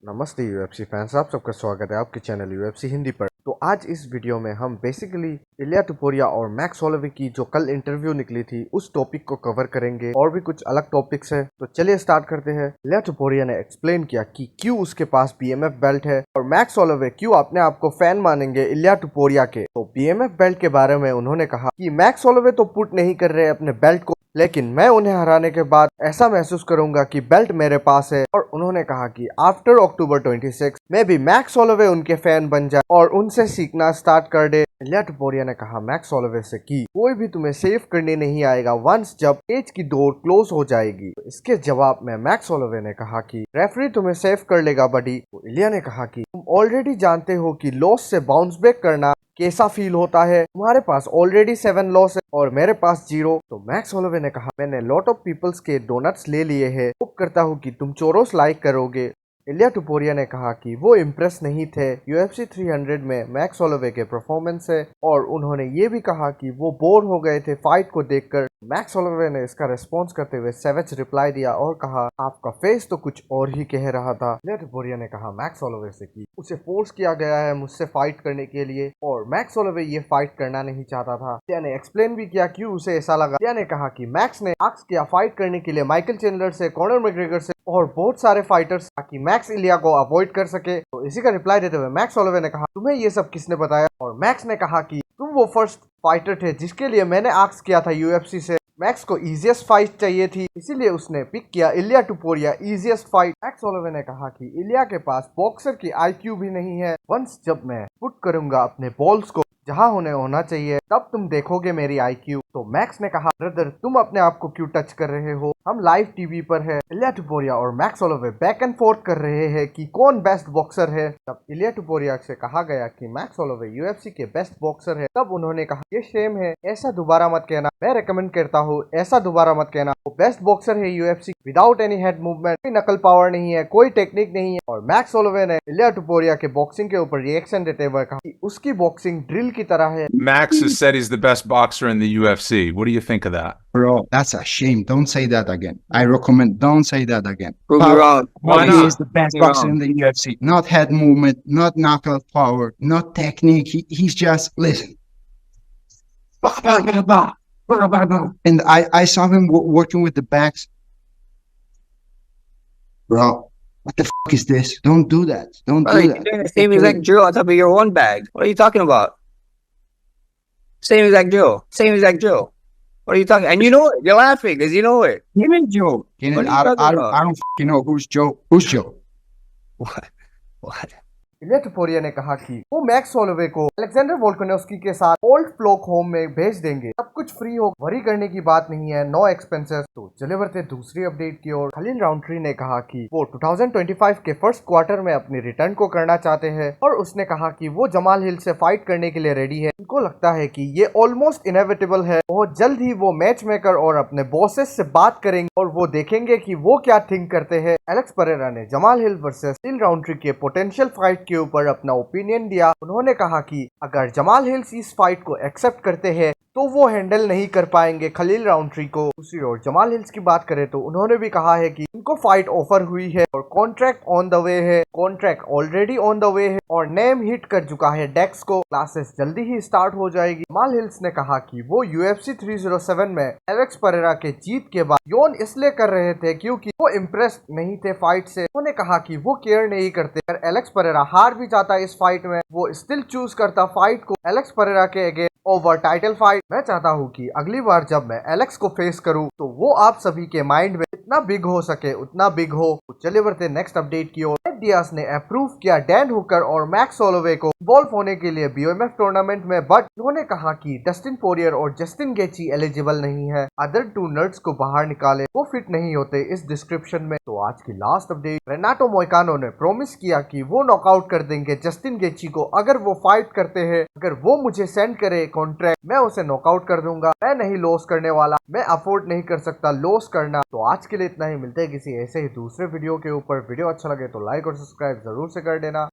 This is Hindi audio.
नमस्ते यूएफसी फैंस, आप सबका स्वागत है आपके चैनल यूएफसी हिंदी पर। तो आज इस वीडियो में हम बेसिकली इलिया टुपुरिया और मैक्स होलोवे की जो कल इंटरव्यू निकली थी उस टॉपिक को कवर करेंगे और भी कुछ अलग टॉपिक्स है। तो चलिए स्टार्ट करते हैं। इलिया टुपुरिया ने एक्सप्लेन किया कि क्यों उसके पास बीएमएफ बेल्ट है और मैक्स होलोवे क्यों अपने आप को फैन मानेंगे इलिया टुपुरिया के। तो बीएमएफ बेल्ट के बारे में उन्होंने कहा कि मैक्स होलोवे तो पुट नहीं कर रहे अपने बेल्ट को, लेकिन मैं उन्हें हराने के बाद ऐसा महसूस करूंगा कि बेल्ट मेरे पास है। और उन्होंने कहा कि आफ्टर अक्टूबर 26 में भी मैक्स होलोवे उनके फैन बन जाए और उनसे सीखना स्टार्ट कर दे। इलिया टुपुरिया ने कहा मैक्स होलोवे से कि कोई भी तुम्हें सेव करने नहीं आएगा वंस जब केज की डोर क्लोज हो जाएगी। तो इसके जवाब में मैक्स होलोवे ने कहा कि रेफरी तुम्हें सेव कर लेगा बडी। तो इलिया ने कहा कि तुम ऑलरेडी जानते हो कि लॉस से बाउंस बैक करना कैसा फील होता है। तुम्हारे पास ऑलरेडी 7 लॉस है और मेरे पास 0। तो मैक्स होलोवे ने कहा मैंने लॉट ऑफ पीपल्स के डोनट्स ले लिए हैं, होप करता हूँ कि तुम चोरोस लाइक करोगे। इलिया टुपुरिया ने कहा कि वो इम्प्रेस नहीं थे यूएफसी 300 में मैक्स होलोवे के परफॉर्मेंस से और उन्होंने ये भी कहा कि वो बोर हो गए थे फाइट को देखकर। मैक्स होलोवे ने इसका रिस्पॉन्स करते हुए सेवेज रिप्लाई दिया और कहा आपका फेस तो कुछ और ही कह रहा था। इलिया टुपुरिया ने कहा मैक्स होलोवे से कि उसे फोर्स किया गया है मुझसे फाइट करने के लिए और मैक्स होलोवे ये फाइट करना नहीं चाहता था। इलिया ने एक्सप्लेन भी किया क्यों उसे ऐसा लगा। इलिया ने कहा कि मैक्स ने आस्क किया फाइट करने के लिए माइकल चैंडलर से, कॉनर मैकग्रेगर से और बहुत सारे फाइटर्स ताकि मैक्स इलिया को अवॉइड कर सके। तो इसी का रिप्लाई देते हुए मैक्स होलोवे ने कहा तुम्हें ये सब किसने बताया। और मैक्स ने कहा कि तुम वो फर्स्ट फाइटर थे जिसके लिए मैंने आस्क किया था यूएफसी से। मैक्स को इजीएस्ट फाइट चाहिए थी इसीलिए उसने पिक किया Ilia Topuria easiest fight. Max Holloway ने कहा कि इलिया के पास बॉक्सर की आईक्यू भी नहीं है। वंस जब मैं पुट करूंगा अपने बॉल्स को जहां उन्हें होना चाहिए तब तुम देखोगे मेरी आईक्यू। तो मैक्स ने कहा ब्रदर तुम अपने आप को क्यों टच कर रहे हो, हम लाइव टीवी पर है। इलिया टुपुरिया और max Holloway back and fourth कर रहे हैं कि कौन बेस्ट बॉक्सर है। तब इलिया टुपुरिया से कहा गया कि मैक्स होलोवे यूएफसी के बेस्ट बॉक्सर है। तब उन्होंने कहा ये शेम है, ऐसा दोबारा मत कहना, मैं रेकमेंड करता हूँ ऐसा दोबारा मत कहना। वो बेस्ट बॉक्सर है UFC without any head movement, कोई नकल पावर नहीं है, कोई टेक्निक नहीं है। और मैक्स होलोवे ने इलिया टुपुरिया के बॉक्सिंग के ऊपर रिएक्शन देते हुए कहा कि उसकी बॉक्सिंग ड्रिल की तरह है। Max has said he's the best boxer in the UFC. What do you think of that? Bro, that's a shame. Don't say that again. I recommend don't say that again. Prove me wrong. Why He not? is the best Prove me boxer wrong. in the UFC. Not head movement, not knockout power, not technique. He's just listen. And I saw him working with the backs. Bro, what the fuck is this? Don't do that. Don't Brother, do you're that. doing the same exact drill on top of your one bag. What are you talking about? Same exact drill. Same exact drill. What are you talking? And you know it. You're laughing because you know it. Him and Joe. What are you talking about? I don't fucking know who's Joe. Who's Joe? What? What? इलिया टुपुरिया ने कहा कि वो मैक्स होलोवे को अलेक्जेंडर वोल्कानोव्स्की के साथ ओल्ड फ्लोक होम में भेज देंगे, सब कुछ फ्री हो, वरी करने की बात नहीं है, नो एक्सपेंसेस। तो चले बढ़ते दूसरी अपडेट की ओर। खलील राउंट्री ने कहा कि वो 2025 के फर्स्ट क्वार्टर में अपनी रिटर्न को करना चाहते हैं और उसने कहा कि वो जमाल हिल से फाइट करने के लिए रेडी है। उनको लगता है कि ये ऑलमोस्ट इनएविटेबल है। बहुत जल्द ही वो मैच मेकर और अपने बॉसेस से बात करेंगे और वो देखेंगे कि वो क्या थिंक करते हैं। एलेक्स परेरा ने जमाल हिल वर्सेस खलील राउंट्री के पोटेंशियल फाइट के ऊपर अपना ओपिनियन दिया। उन्होंने कहा कि अगर जमाल हिल्स इस फाइट को एक्सेप्ट करते हैं तो वो हैंडल नहीं कर पाएंगे खलील राउंट्री को। दूसरी ओर जमाल हिल्स की बात करें तो उन्होंने भी कहा है कि उनको फाइट ऑफर हुई है और कॉन्ट्रैक्ट ऑन द वे है, contract already on the way है और नेम हिट कर चुका है डेक्स को। क्लासेस जल्दी ही स्टार्ट हो जाएगी। जमाल हिल्स ने कहा कि वो यूएफसी 307 में एलेक्स परेरा के जीत के बाद यौन इसलिए कर रहे थे क्योंकि वो इम्प्रेस नहीं थे फाइट से। उन्होंने कहा कि वो केयर नहीं करते, अगर एलेक्स परेरा हार भी जाता इस फाइट में वो स्टिल चूज करता फाइट को एलेक्स परेरा के अगेंस्ट ओवर टाइटल फाइट। मैं चाहता हूँ कि अगली बार जब मैं एलेक्स को फेस करूँ तो वो आप सभी के माइंड में इतना बिग हो सके उतना बिग हो। तो चलिए बढ़ते नेक्स्ट अपडेट की ओर। टेड डियाज ने अप्रूव किया डैन हुकर और मैक्स होलोवे को इन्वॉल्व होने के लिए बीओएमएफ टूर्नामेंट में, बट उन्होंने कहा कि डस्टिन पोरियर और जस्टिन गेची एलिजिबल नहीं है। अदर 2 नर्ड्स को बाहर निकाले, वो फिट नहीं होते इस डिस्क्रिप्शन में। तो आज की लास्ट अपडेट, रेनाटो मोइकानो ने प्रॉमिस किया कि वो नॉकआउट कर देंगे जस्टिन गेची को अगर वो फाइट करते हैं। अगर वो मुझे सेंड करे कॉन्ट्रैक्ट मैं उसे नॉकआउट कर दूंगा। मैं नहीं लॉस करने वाला, मैं अफोर्ड नहीं कर सकता लॉस करना। तो आज के लिए इतना ही, मिलते हैं किसी ऐसे ही दूसरे वीडियो के ऊपर। वीडियो अच्छा लगे तो लाइक और सब्सक्राइब जरूर से कर देना।